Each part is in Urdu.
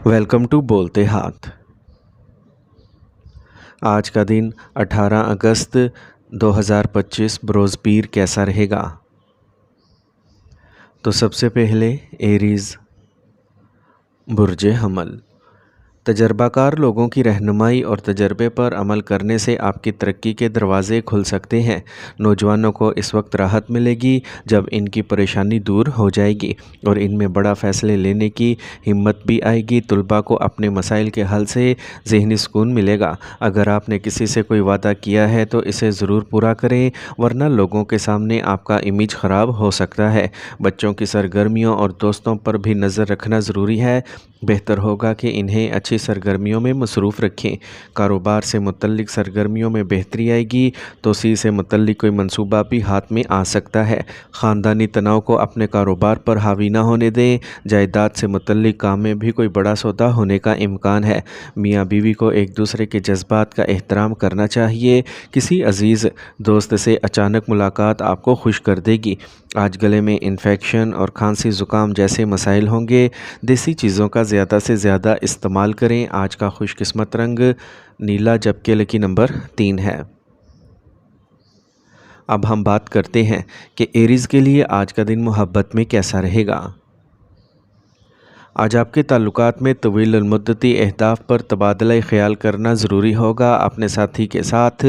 ویلکم ٹو بولتے ہاتھ۔ آج کا دن 18 اگست 2025 بروز پیر کیسا رہے گا؟ تو سب سے پہلے ایریز برج حمل۔ تجربہ کار لوگوں کی رہنمائی اور تجربے پر عمل کرنے سے آپ کی ترقی کے دروازے کھل سکتے ہیں۔ نوجوانوں کو اس وقت راحت ملے گی جب ان کی پریشانی دور ہو جائے گی اور ان میں بڑا فیصلے لینے کی ہمت بھی آئے گی۔ طلباء کو اپنے مسائل کے حل سے ذہنی سکون ملے گا۔ اگر آپ نے کسی سے کوئی وعدہ کیا ہے تو اسے ضرور پورا کریں، ورنہ لوگوں کے سامنے آپ کا امیج خراب ہو سکتا ہے۔ بچوں کی سرگرمیوں اور دوستوں پر بھی نظر رکھنا ضروری ہے۔ بہتر ہوگا کہ انہیں اچھی سرگرمیوں میں مصروف رکھیں۔ کاروبار سے متعلق سرگرمیوں میں بہتری آئے گی۔ توسیع سے متعلق کوئی منصوبہ بھی ہاتھ میں آ سکتا ہے۔ خاندانی تناؤ کو اپنے کاروبار پر حاوی نہ ہونے دیں۔ جائیداد سے متعلق کام میں بھی کوئی بڑا سودا ہونے کا امکان ہے۔ میاں بیوی کو ایک دوسرے کے جذبات کا احترام کرنا چاہیے۔ کسی عزیز دوست سے اچانک ملاقات آپ کو خوش کر دے گی۔ آج گلے میں انفیکشن اور کھانسی زکام جیسے مسائل ہوں گے۔ دیسی چیزوں کا زیادہ سے زیادہ استعمال کریں۔ آج کا خوش قسمت رنگ نیلا جبکہ لکی نمبر 3 ہے۔ اب ہم بات کرتے ہیں کہ ایریز کے لیے آج کا دن محبت میں کیسا رہے گا۔ آج آپ کے تعلقات میں طویل المدتی اہداف پر تبادلہ خیال کرنا ضروری ہوگا۔ اپنے ساتھی کے ساتھ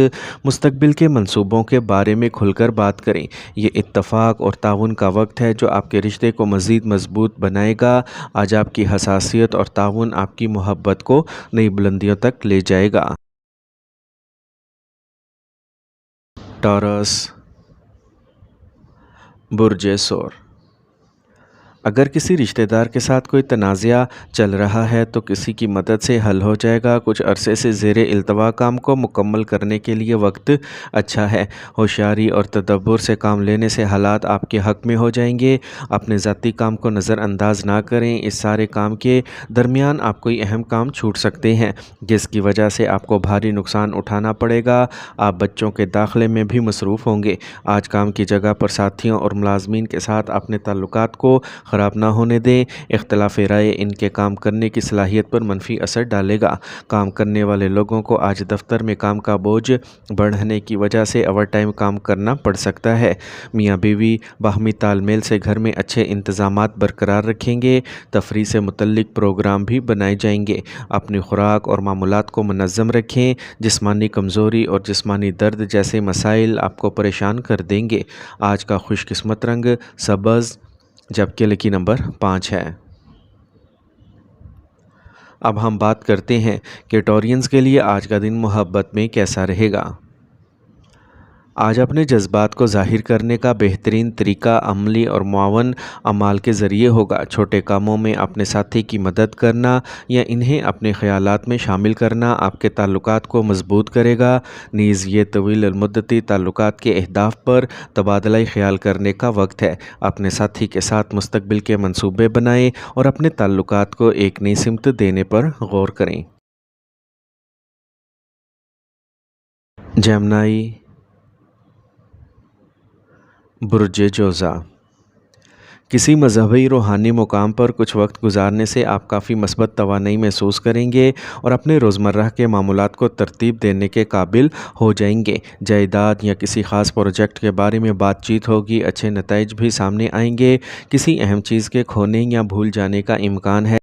مستقبل کے منصوبوں کے بارے میں کھل کر بات کریں۔ یہ اتفاق اور تعاون کا وقت ہے جو آپ کے رشتے کو مزید مضبوط بنائے گا۔ آج آپ کی حساسیت اور تعاون آپ کی محبت کو نئی بلندیوں تک لے جائے گا۔ ٹورس برج سور۔ اگر کسی رشتہ دار کے ساتھ کوئی تنازعہ چل رہا ہے تو کسی کی مدد سے حل ہو جائے گا۔ کچھ عرصے سے زیر التوا کام کو مکمل کرنے کے لیے وقت اچھا ہے۔ ہوشیاری اور تدبر سے کام لینے سے حالات آپ کے حق میں ہو جائیں گے۔ اپنے ذاتی کام کو نظر انداز نہ کریں۔ اس سارے کام کے درمیان آپ کوئی اہم کام چھوٹ سکتے ہیں جس کی وجہ سے آپ کو بھاری نقصان اٹھانا پڑے گا۔ آپ بچوں کے داخلے میں بھی مصروف ہوں گے۔ آج کام کی جگہ پر ساتھیوں اور ملازمین کے ساتھ اپنے تعلقات کو خراب نہ ہونے دیں۔ اختلاف رائے ان کے کام کرنے کی صلاحیت پر منفی اثر ڈالے گا۔ کام کرنے والے لوگوں کو آج دفتر میں کام کا بوجھ بڑھنے کی وجہ سے اوور ٹائم کام کرنا پڑ سکتا ہے۔ میاں بیوی باہمی تال میل سے گھر میں اچھے انتظامات برقرار رکھیں گے۔ تفریح سے متعلق پروگرام بھی بنائے جائیں گے۔ اپنی خوراک اور معمولات کو منظم رکھیں۔ جسمانی کمزوری اور جسمانی درد جیسے مسائل آپ کو پریشان کر دیں گے۔ آج کا خوش قسمت رنگ سبز جبکہ لکی نمبر 5 ہے۔ اب ہم بات کرتے ہیں کہ ٹورینز کے لیے آج کا دن محبت میں کیسا رہے گا۔ آج اپنے جذبات کو ظاہر کرنے کا بہترین طریقہ عملی اور معاون اعمال کے ذریعے ہوگا۔ چھوٹے کاموں میں اپنے ساتھی کی مدد کرنا یا انہیں اپنے خیالات میں شامل کرنا آپ کے تعلقات کو مضبوط کرے گا۔ نیز یہ طویل المدتی تعلقات کے اہداف پر تبادلہ خیال کرنے کا وقت ہے۔ اپنے ساتھی کے ساتھ مستقبل کے منصوبے بنائیں اور اپنے تعلقات کو ایک نئی سمت دینے پر غور کریں۔ جیمنائی برج جوزا۔ کسی مذہبی روحانی مقام پر کچھ وقت گزارنے سے آپ کافی مثبت توانائی محسوس کریں گے اور اپنے روزمرہ کے معاملات کو ترتیب دینے کے قابل ہو جائیں گے۔ جائیداد یا کسی خاص پروجیکٹ کے بارے میں بات چیت ہوگی۔ اچھے نتائج بھی سامنے آئیں گے۔ کسی اہم چیز کے کھونے یا بھول جانے کا امکان ہے۔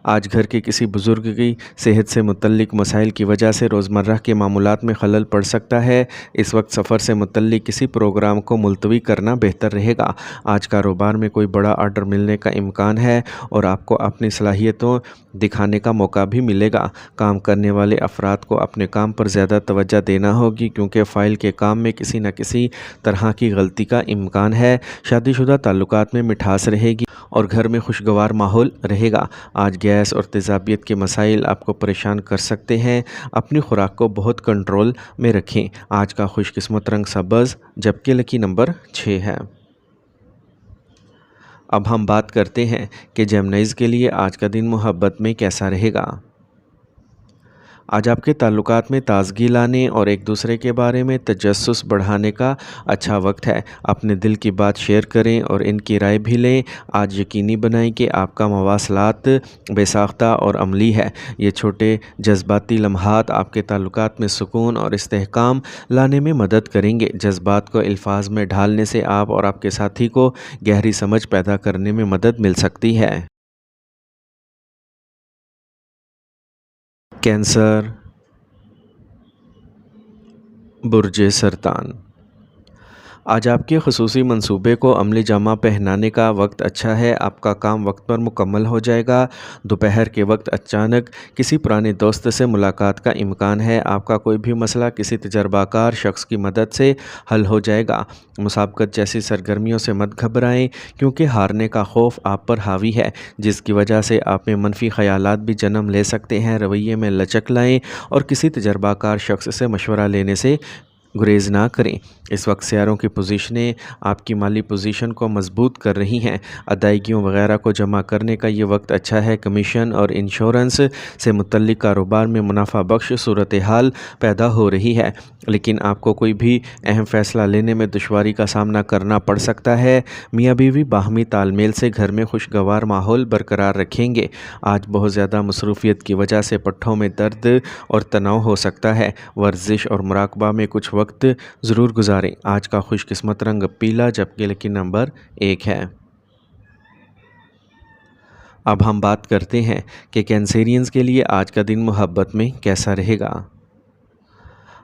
آج گھر کے کسی بزرگ کی صحت سے متعلق مسائل کی وجہ سے روزمرہ کے معمولات میں خلل پڑ سکتا ہے۔ اس وقت سفر سے متعلق کسی پروگرام کو ملتوی کرنا بہتر رہے گا۔ آج کاروبار میں کوئی بڑا آرڈر ملنے کا امکان ہے اور آپ کو اپنی صلاحیتوں دکھانے کا موقع بھی ملے گا۔ کام کرنے والے افراد کو اپنے کام پر زیادہ توجہ دینا ہوگی کیونکہ فائل کے کام میں کسی نہ کسی طرح کی غلطی کا امکان ہے۔ شادی شدہ تعلقات میں مٹھاس رہے گی اور گھر میں خوشگوار ماحول رہے گا۔ آج گیس اور تیزابیت کے مسائل آپ کو پریشان کر سکتے ہیں۔ اپنی خوراک کو بہت کنٹرول میں رکھیں۔ آج کا خوش قسمت رنگ سبز جبکہ لکی نمبر 6 ہے۔ اب ہم بات کرتے ہیں کہ جیمنائز کے لیے آج کا دن محبت میں کیسا رہے گا۔ آج آپ کے تعلقات میں تازگی لانے اور ایک دوسرے کے بارے میں تجسس بڑھانے کا اچھا وقت ہے۔ اپنے دل کی بات شیئر کریں اور ان کی رائے بھی لیں۔ آج یقینی بنائیں کہ آپ کا مواصلات بے ساختہ اور عملی ہے۔ یہ چھوٹے جذباتی لمحات آپ کے تعلقات میں سکون اور استحکام لانے میں مدد کریں گے۔ جذبات کو الفاظ میں ڈھالنے سے آپ اور آپ کے ساتھی کو گہری سمجھ پیدا کرنے میں مدد مل سکتی ہے۔ کینسر، برج سرطان۔ آج آپ کے خصوصی منصوبے کو عملی جامہ پہنانے کا وقت اچھا ہے۔ آپ کا کام وقت پر مکمل ہو جائے گا۔ دوپہر کے وقت اچانک کسی پرانے دوست سے ملاقات کا امکان ہے۔ آپ کا کوئی بھی مسئلہ کسی تجربہ کار شخص کی مدد سے حل ہو جائے گا۔ مسابقت جیسی سرگرمیوں سے مت گھبرائیں کیونکہ ہارنے کا خوف آپ پر حاوی ہے، جس کی وجہ سے آپ میں منفی خیالات بھی جنم لے سکتے ہیں۔ رویے میں لچک لائیں اور کسی تجربہ کار شخص سے مشورہ لینے سے گریز نہ کریں۔ اس وقت سیاروں کی پوزیشنیں آپ کی مالی پوزیشن کو مضبوط کر رہی ہیں۔ ادائیگیوں وغیرہ کو جمع کرنے کا یہ وقت اچھا ہے۔ کمیشن اور انشورنس سے متعلق کاروبار میں منافع بخش صورتحال پیدا ہو رہی ہے، لیکن آپ کو کوئی بھی اہم فیصلہ لینے میں دشواری کا سامنا کرنا پڑ سکتا ہے۔ میاں بیوی باہمی تال میل سے گھر میں خوشگوار ماحول برقرار رکھیں گے۔ آج بہت زیادہ مصروفیت کی وجہ سے پٹھوں میں درد اور تناؤ ہو سکتا ہے۔ ورزش اور مراقبہ میں کچھ وقت ضرور گزاریں۔ آج کا خوش قسمت رنگ پیلا جبکہ لکی نمبر 1 ہے۔ اب ہم بات کرتے ہیں کہ کینسیرینز کے لیے آج کا دن محبت میں کیسا رہے گا۔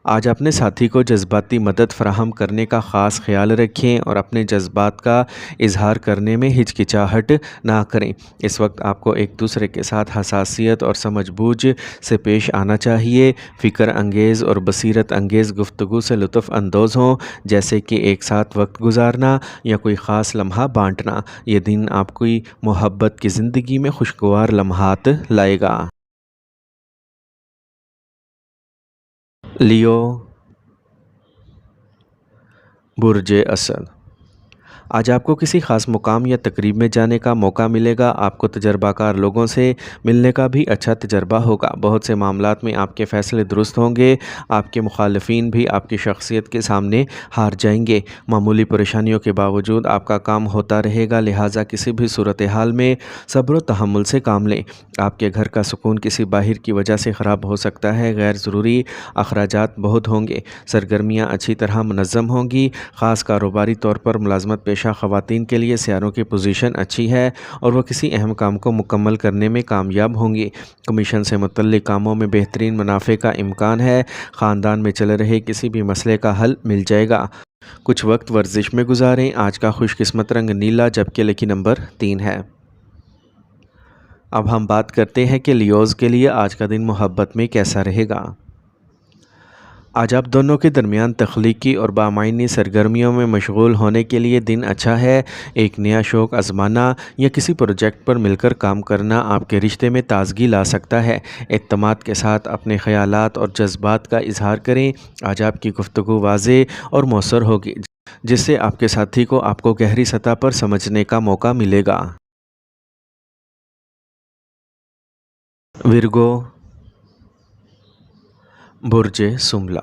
آج اپنے ساتھی کو جذباتی مدد فراہم کرنے کا خاص خیال رکھیں اور اپنے جذبات کا اظہار کرنے میں ہچکچاہٹ نہ کریں۔ اس وقت آپ کو ایک دوسرے کے ساتھ حساسیت اور سمجھ بوجھ سے پیش آنا چاہیے۔ فکر انگیز اور بصیرت انگیز گفتگو سے لطف اندوز ہوں، جیسے کہ ایک ساتھ وقت گزارنا یا کوئی خاص لمحہ بانٹنا۔ یہ دن آپ کی محبت کی زندگی میں خوشگوار لمحات لائے گا۔ لیو، برج اسد۔ آج آپ کو کسی خاص مقام یا تقریب میں جانے کا موقع ملے گا۔ آپ کو تجربہ کار لوگوں سے ملنے کا بھی اچھا تجربہ ہوگا۔ بہت سے معاملات میں آپ کے فیصلے درست ہوں گے۔ آپ کے مخالفین بھی آپ کی شخصیت کے سامنے ہار جائیں گے۔ معمولی پریشانیوں کے باوجود آپ کا کام ہوتا رہے گا، لہٰذا کسی بھی صورتحال میں صبر و تحمل سے کام لیں۔ آپ کے گھر کا سکون کسی باہر کی وجہ سے خراب ہو سکتا ہے۔ غیر ضروری اخراجات بہت ہوں گے۔ سرگرمیاں اچھی طرح منظم ہوں گی۔ خاص کاروباری طور پر ملازمت پیشہ خواتین کے لیے سیاروں کی پوزیشن اچھی ہے اور وہ کسی اہم کام کو مکمل کرنے میں کامیاب ہوں گی۔ کمیشن سے متعلق کاموں میں بہترین منافع کا امکان ہے۔ خاندان میں چل رہے کسی بھی مسئلے کا حل مل جائے گا۔ کچھ وقت ورزش میں گزاریں۔ آج کا خوش قسمت رنگ نیلا جبکہ لکی نمبر 3 ہے۔ اب ہم بات کرتے ہیں کہ لیوز کے لیے آج کا دن محبت میں کیسا رہے گا۔ آج آپ دونوں کے درمیان تخلیقی اور بامعنی سرگرمیوں میں مشغول ہونے کے لیے دن اچھا ہے۔ ایک نیا شوق آزمانا یا کسی پروجیکٹ پر مل کر کام کرنا آپ کے رشتے میں تازگی لا سکتا ہے۔ اعتماد کے ساتھ اپنے خیالات اور جذبات کا اظہار کریں۔ آج آپ کی گفتگو واضح اور مؤثر ہوگی، جس سے آپ کے ساتھی کو آپ کو گہری سطح پر سمجھنے کا موقع ملے گا۔ ورگو، برج سملا۔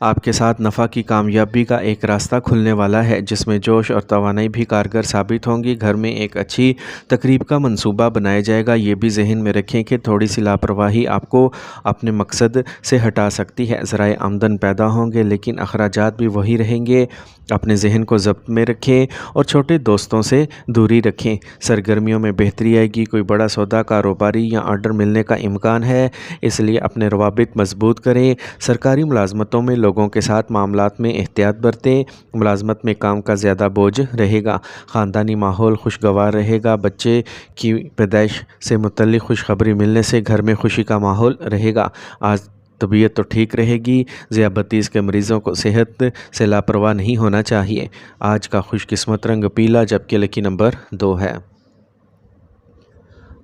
آپ کے ساتھ نفع کی کامیابی کا ایک راستہ کھلنے والا ہے، جس میں جوش اور توانائی بھی کارگر ثابت ہوں گی۔ گھر میں ایک اچھی تقریب کا منصوبہ بنایا جائے گا۔ یہ بھی ذہن میں رکھیں کہ تھوڑی سی لاپرواہی آپ کو اپنے مقصد سے ہٹا سکتی ہے۔ ذرائع آمدن پیدا ہوں گے لیکن اخراجات بھی وہی رہیں گے۔ اپنے ذہن کو ضبط میں رکھیں اور چھوٹے دوستوں سے دوری رکھیں۔ سرگرمیوں میں بہتری آئے گی۔ کوئی بڑا سودا، کاروباری یا آرڈر ملنے کا امکان ہے، اس لیے اپنے روابط مضبوط کریں۔ سرکاری ملازمتوں میں لوگوں کے ساتھ معاملات میں احتیاط برتیں۔ ملازمت میں کام کا زیادہ بوجھ رہے گا۔ خاندانی ماحول خوشگوار رہے گا۔ بچے کی پیدائش سے متعلق خوشخبری ملنے سے گھر میں خوشی کا ماحول رہے گا۔ آج طبیعت تو ٹھیک رہے گی۔ ذیابیطس کے مریضوں کو صحت سے لاپرواہ نہیں ہونا چاہیے۔ آج کا خوش قسمت رنگ پیلا جبکہ لکی نمبر 2 ہے۔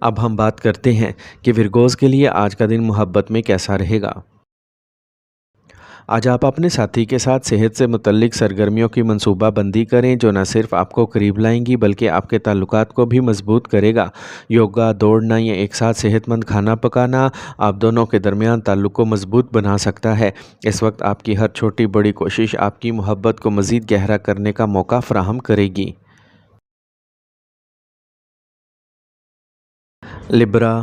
اب ہم بات کرتے ہیں کہ ورگوز کے لیے آج کا دن محبت میں کیسا رہے گا۔ آج آپ اپنے ساتھی کے ساتھ صحت سے متعلق سرگرمیوں کی منصوبہ بندی کریں جو نہ صرف آپ کو قریب لائیں گی بلکہ آپ کے تعلقات کو بھی مضبوط کرے گا۔ یوگا، دوڑنا یا ایک ساتھ صحت مند کھانا پکانا آپ دونوں کے درمیان تعلق کو مضبوط بنا سکتا ہے۔ اس وقت آپ کی ہر چھوٹی بڑی کوشش آپ کی محبت کو مزید گہرا کرنے کا موقع فراہم کرے گی۔ لبرا،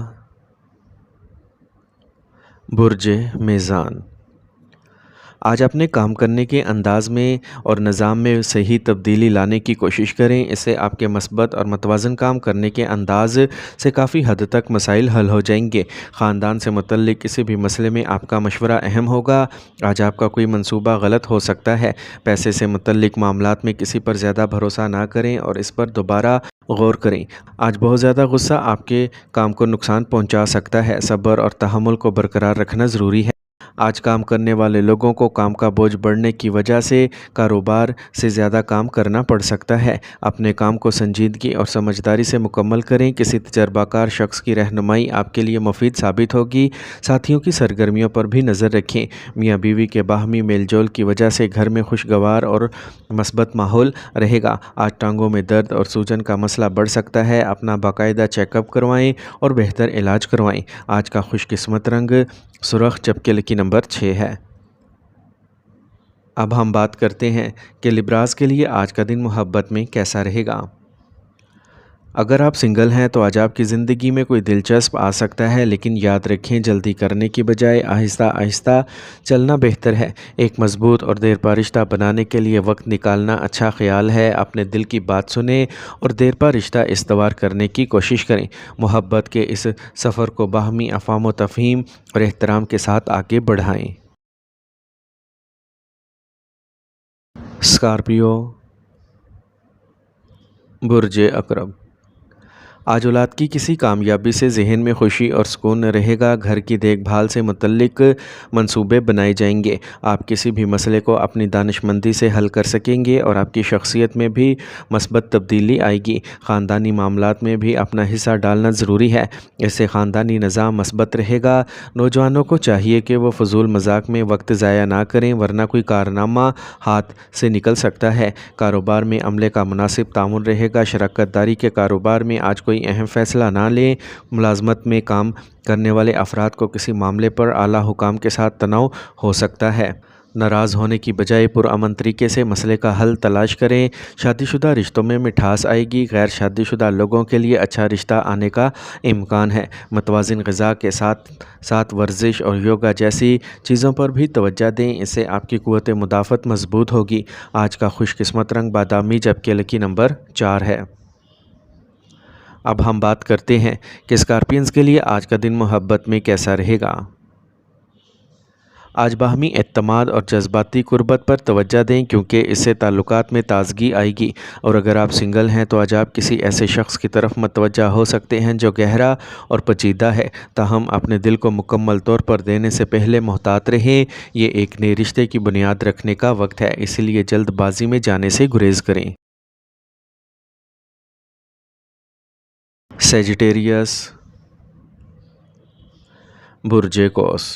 برج میزان۔ آج اپنے کام کرنے کے انداز میں اور نظام میں صحیح تبدیلی لانے کی کوشش کریں، اس سے آپ کے مثبت اور متوازن کام کرنے کے انداز سے کافی حد تک مسائل حل ہو جائیں گے۔ خاندان سے متعلق کسی بھی مسئلے میں آپ کا مشورہ اہم ہوگا۔ آج آپ کا کوئی منصوبہ غلط ہو سکتا ہے۔ پیسے سے متعلق معاملات میں کسی پر زیادہ بھروسہ نہ کریں اور اس پر دوبارہ غور کریں۔ آج بہت زیادہ غصہ آپ کے کام کو نقصان پہنچا سکتا ہے۔ صبر اور تحمل کو برقرار رکھنا ضروری ہے۔ آج کام کرنے والے لوگوں کو کام کا بوجھ بڑھنے کی وجہ سے کاروبار سے زیادہ کام کرنا پڑ سکتا ہے۔ اپنے کام کو سنجیدگی اور سمجھداری سے مکمل کریں۔ کسی تجربہ کار شخص کی رہنمائی آپ کے لیے مفید ثابت ہوگی۔ ساتھیوں کی سرگرمیوں پر بھی نظر رکھیں۔ میاں بیوی کے باہمی میل جول کی وجہ سے گھر میں خوشگوار اور مثبت ماحول رہے گا۔ آج ٹانگوں میں درد اور سوجن کا مسئلہ بڑھ سکتا ہے۔ اپنا باقاعدہ چیک اپ کروائیں اور بہتر علاج کروائیں۔ آج کا خوش قسمت رنگ سرخ جبکہ لکی نمبر 6 ہے۔ اب ہم بات کرتے ہیں کہ لبراز کے لیے آج کا دن محبت میں کیسا رہے گا۔ اگر آپ سنگل ہیں تو آج آپ کی زندگی میں کوئی دلچسپ آ سکتا ہے، لیکن یاد رکھیں جلدی کرنے کی بجائے آہستہ آہستہ چلنا بہتر ہے۔ ایک مضبوط اور دیرپا رشتہ بنانے کے لیے وقت نکالنا اچھا خیال ہے۔ اپنے دل کی بات سنیں اور دیرپا رشتہ استوار کرنے کی کوشش کریں۔ محبت کے اس سفر کو باہمی افہام و تفہیم اور احترام کے ساتھ آگے بڑھائیں۔ اسکارپیو، برج عقرب۔ آج اولاد کی کسی کامیابی سے ذہن میں خوشی اور سکون رہے گا۔ گھر کی دیکھ بھال سے متعلق منصوبے بنائے جائیں گے۔ آپ کسی بھی مسئلے کو اپنی دانش مندی سے حل کر سکیں گے اور آپ کی شخصیت میں بھی مثبت تبدیلی آئے گی۔ خاندانی معاملات میں بھی اپنا حصہ ڈالنا ضروری ہے، اس سے خاندانی نظام مثبت رہے گا۔ نوجوانوں کو چاہیے کہ وہ فضول مذاق میں وقت ضائع نہ کریں ورنہ کوئی کارنامہ ہاتھ سے نکل سکتا ہے۔ کاروبار میں عملے کا مناسب تعاون رہے گا۔ شراکت داری کے کاروبار میں آج کوئی اہم فیصلہ نہ لیں۔ ملازمت میں کام کرنے والے افراد کو کسی معاملے پر اعلیٰ حکام کے ساتھ تناؤ ہو سکتا ہے۔ ناراض ہونے کی بجائے پرامن طریقے سے مسئلے کا حل تلاش کریں۔ شادی شدہ رشتوں میں مٹھاس آئے گی۔ غیر شادی شدہ لوگوں کے لیے اچھا رشتہ آنے کا امکان ہے۔ متوازن غذا کے ساتھ ساتھ ورزش اور یوگا جیسی چیزوں پر بھی توجہ دیں، اس سے آپ کی قوت مدافعت مضبوط ہوگی۔ آج کا خوش قسمت رنگ بادامی جبکہ لکی نمبر 4 ہے۔ اب ہم بات کرتے ہیں کہ اسکارپینز کے لیے آج کا دن محبت میں کیسا رہے گا۔ آج باہمی اعتماد اور جذباتی قربت پر توجہ دیں کیونکہ اس سے تعلقات میں تازگی آئے گی، اور اگر آپ سنگل ہیں تو آج آپ کسی ایسے شخص کی طرف متوجہ ہو سکتے ہیں جو گہرا اور پیچیدہ ہے، تاہم اپنے دل کو مکمل طور پر دینے سے پہلے محتاط رہیں۔ یہ ایک نئے رشتے کی بنیاد رکھنے کا وقت ہے، اس لیے جلد بازی میں جانے سے گریز کریں۔ سیجیٹیریس، برج قوس۔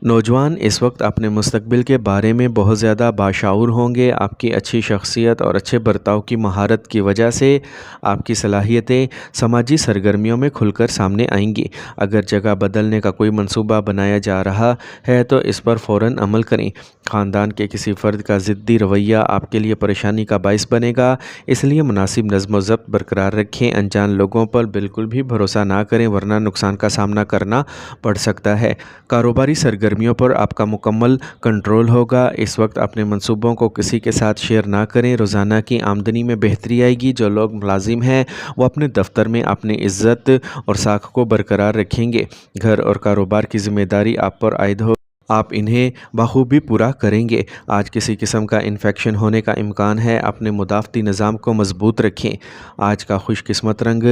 نوجوان اس وقت اپنے مستقبل کے بارے میں بہت زیادہ باشعور ہوں گے۔ آپ کی اچھی شخصیت اور اچھے برتاؤ کی مہارت کی وجہ سے آپ کی صلاحیتیں سماجی سرگرمیوں میں کھل کر سامنے آئیں گی۔ اگر جگہ بدلنے کا کوئی منصوبہ بنایا جا رہا ہے تو اس پر فوراً عمل کریں۔ خاندان کے کسی فرد کا ضدی رویہ آپ کے لیے پریشانی کا باعث بنے گا، اس لیے مناسب نظم و ضبط برقرار رکھیں۔ انجان لوگوں پر بالکل بھی بھروسہ نہ کریں ورنہ نقصان کا سامنا کرنا پڑ سکتا ہے۔ کاروباری سرگرمیوں پر آپ کا مکمل کنٹرول ہوگا۔ اس وقت اپنے منصوبوں کو کسی کے ساتھ شیئر نہ کریں۔ روزانہ کی آمدنی میں بہتری آئے گی۔ جو لوگ ملازم ہیں وہ اپنے دفتر میں اپنی عزت اور ساکھ کو برقرار رکھیں گے۔ گھر اور کاروبار کی ذمہ داری آپ پر عائد ہو، آپ انہیں بخوبی پورا کریں گے۔ آج کسی قسم کا انفیکشن ہونے کا امکان ہے، اپنے مدافعتی نظام کو مضبوط رکھیں۔ آج کا خوش قسمت رنگ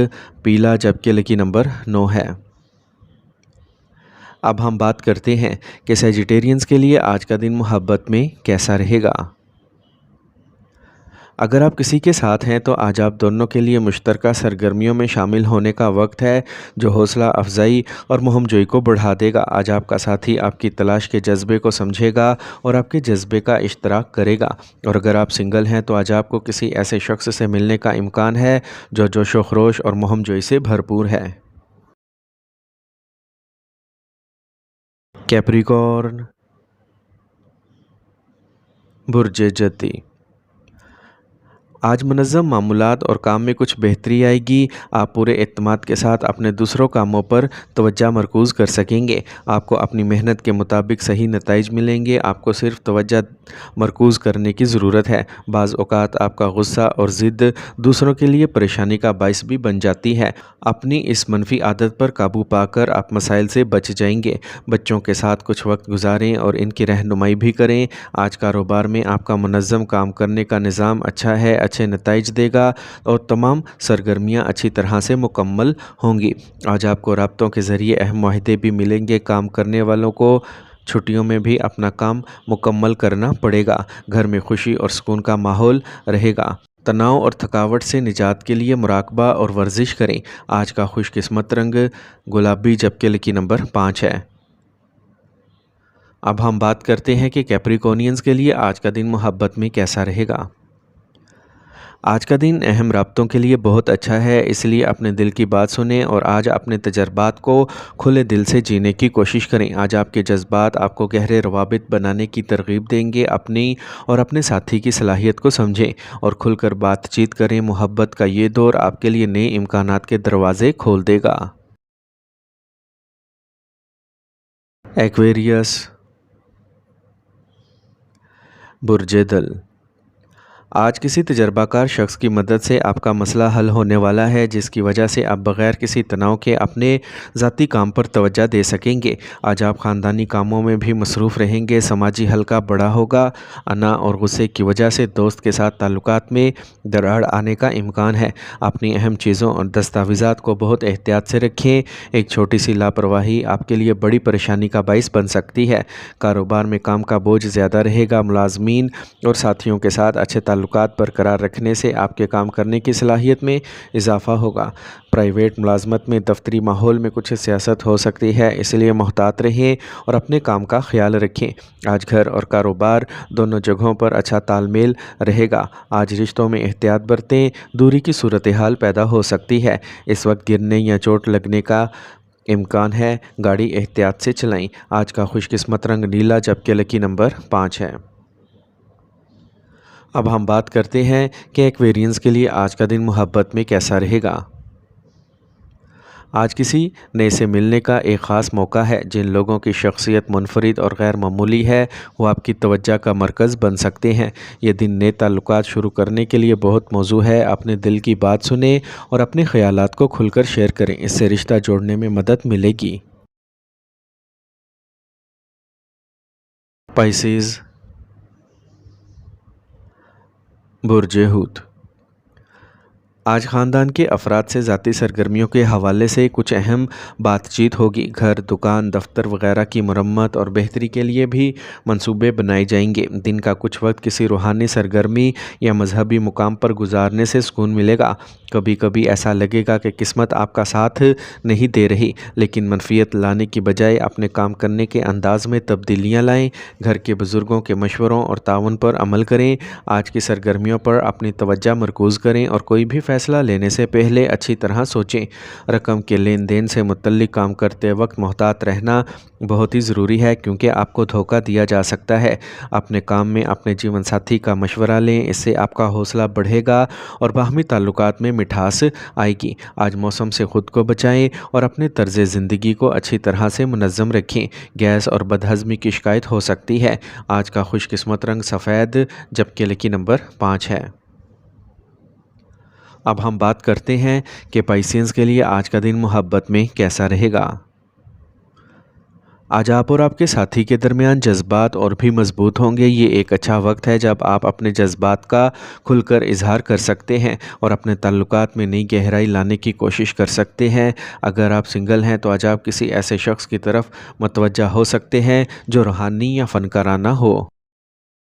پیلا جبکہ لکی نمبر 9 ہے۔ اب ہم بات کرتے ہیں کہ سیجیٹیرینز کے لیے آج کا دن محبت میں کیسا رہے گا۔ اگر آپ کسی کے ساتھ ہیں تو آج آپ دونوں کے لیے مشترکہ سرگرمیوں میں شامل ہونے کا وقت ہے جو حوصلہ افزائی اور مہم جوئی کو بڑھا دے گا۔ آج آپ کا ساتھی آپ کی تلاش کے جذبے کو سمجھے گا اور آپ کے جذبے کا اشتراک کرے گا، اور اگر آپ سنگل ہیں تو آج آپ کو کسی ایسے شخص سے ملنے کا امکان ہے جو جوش و خروش اور مہم جوئی سے بھرپور ہے۔ کیپریکارن، برج جدی، آج منظم معمولات اور کام میں کچھ بہتری آئے گی۔ آپ پورے اعتماد کے ساتھ اپنے دوسروں کاموں پر توجہ مرکوز کر سکیں گے۔ آپ کو اپنی محنت کے مطابق صحیح نتائج ملیں گے۔ آپ کو صرف توجہ مرکوز کرنے کی ضرورت ہے۔ بعض اوقات آپ کا غصہ اور ضد دوسروں کے لیے پریشانی کا باعث بھی بن جاتی ہے۔ اپنی اس منفی عادت پر قابو پا کر آپ مسائل سے بچ جائیں گے۔ بچوں کے ساتھ کچھ وقت گزاریں اور ان کی رہنمائی بھی کریں۔ آج کاروبار میں آپ کا منظم کام کرنے کا نظام اچھا ہے، اچھے نتائج دے گا اور تمام سرگرمیاں اچھی طرح سے مکمل ہوں گی۔ آج آپ کو رابطوں کے ذریعے اہم معاہدے بھی ملیں گے۔ کام کرنے والوں کو چھٹیوں میں بھی اپنا کام مکمل کرنا پڑے گا۔ گھر میں خوشی اور سکون کا ماحول رہے گا۔ تناؤ اور تھکاوٹ سے نجات کے لیے مراقبہ اور ورزش کریں۔ آج کا خوش قسمت رنگ گلابی جبکہ لکی نمبر 5 ہے۔ اب ہم بات کرتے ہیں کہ کیپریکونینز کے لیے آج کا دن محبت میں کیسا رہے گا۔ آج کا دن اہم رابطوں کے لیے بہت اچھا ہے، اس لیے اپنے دل کی بات سنیں اور آج اپنے تجربات کو کھلے دل سے جینے کی کوشش کریں۔ آج آپ کے جذبات آپ کو گہرے روابط بنانے کی ترغیب دیں گے۔ اپنی اور اپنے ساتھی کی صلاحیت کو سمجھیں اور کھل کر بات چیت کریں۔ محبت کا یہ دور آپ کے لیے نئے امکانات کے دروازے کھول دے گا۔ ایکویریس، برج دل، آج کسی تجربہ کار شخص کی مدد سے آپ کا مسئلہ حل ہونے والا ہے، جس کی وجہ سے آپ بغیر کسی تناؤ کے اپنے ذاتی کام پر توجہ دے سکیں گے۔ آج آپ خاندانی کاموں میں بھی مصروف رہیں گے۔ سماجی حلقہ بڑا ہوگا۔ انا اور غصے کی وجہ سے دوست کے ساتھ تعلقات میں دراڑ آنے کا امکان ہے۔ اپنی اہم چیزوں اور دستاویزات کو بہت احتیاط سے رکھیں۔ ایک چھوٹی سی لاپرواہی آپ کے لیے بڑی پریشانی کا باعث بن سکتی ہے۔ کاروبار میں کام کا بوجھ زیادہ رہے گا۔ ملازمین اور ساتھیوں کے ساتھ اچھے تعلقات برقرار رکھنے سے آپ کے کام کرنے کی صلاحیت میں اضافہ ہوگا۔ پرائیویٹ ملازمت میں دفتری ماحول میں کچھ سیاست ہو سکتی ہے، اس لیے محتاط رہیں اور اپنے کام کا خیال رکھیں۔ آج گھر اور کاروبار دونوں جگہوں پر اچھا تال میل رہے گا۔ آج رشتوں میں احتیاط برتیں، دوری کی صورتحال پیدا ہو سکتی ہے۔ اس وقت گرنے یا چوٹ لگنے کا امکان ہے۔ گاڑی احتیاط سے چلائیں۔ آج کا خوش قسمت رنگ نیلا جبکہ لکی نمبر 5 ہے۔ اب ہم بات کرتے ہیں کہ ایکویرینز کے لیے آج کا دن محبت میں کیسا رہے گا۔ آج کسی نئے سے ملنے کا ایک خاص موقع ہے۔ جن لوگوں کی شخصیت منفرد اور غیر معمولی ہے وہ آپ کی توجہ کا مرکز بن سکتے ہیں۔ یہ دن نئے تعلقات شروع کرنے کے لیے بہت موزوں ہے۔ اپنے دل کی بات سنیں اور اپنے خیالات کو کھل کر شیئر کریں، اس سے رشتہ جوڑنے میں مدد ملے گی۔ پائسیز، برج حوت، آج خاندان کے افراد سے ذاتی سرگرمیوں کے حوالے سے کچھ اہم بات چیت ہوگی۔ گھر، دکان، دفتر وغیرہ کی مرمت اور بہتری کے لیے بھی منصوبے بنائے جائیں گے۔ دن کا کچھ وقت کسی روحانی سرگرمی یا مذہبی مقام پر گزارنے سے سکون ملے گا۔ کبھی کبھی ایسا لگے گا کہ قسمت آپ کا ساتھ نہیں دے رہی، لیکن منفیت لانے کی بجائے اپنے کام کرنے کے انداز میں تبدیلیاں لائیں۔ گھر کے بزرگوں کے مشوروں اور تعاون پر عمل کریں۔ آج کی سرگرمیوں پر اپنی توجہ مرکوز کریں اور کوئی بھی فیصلہ لینے سے پہلے اچھی طرح سوچیں۔ رقم کے لین دین سے متعلق کام کرتے وقت محتاط رہنا بہت ہی ضروری ہے، کیونکہ آپ کو دھوکہ دیا جا سکتا ہے۔ اپنے کام میں اپنے جیون ساتھی کا مشورہ لیں، اس سے آپ کا حوصلہ بڑھے گا اور باہمی تعلقات میں مٹھاس آئے گی۔ آج موسم سے خود کو بچائیں اور اپنے طرز زندگی کو اچھی طرح سے منظم رکھیں۔ گیس اور بدہضمی کی شکایت ہو سکتی ہے۔ آج کا خوش قسمت رنگ سفید جبکہ لکی نمبر 5 ہے۔ اب ہم بات کرتے ہیں کہ پائسینز کے لیے آج کا دن محبت میں کیسا رہے گا۔ آج آپ اور آپ کے ساتھی کے درمیان جذبات اور بھی مضبوط ہوں گے۔ یہ ایک اچھا وقت ہے جب آپ اپنے جذبات کا کھل کر اظہار کر سکتے ہیں اور اپنے تعلقات میں نئی گہرائی لانے کی کوشش کر سکتے ہیں۔ اگر آپ سنگل ہیں تو آج آپ کسی ایسے شخص کی طرف متوجہ ہو سکتے ہیں جو روحانی یا فنکارانہ ہو۔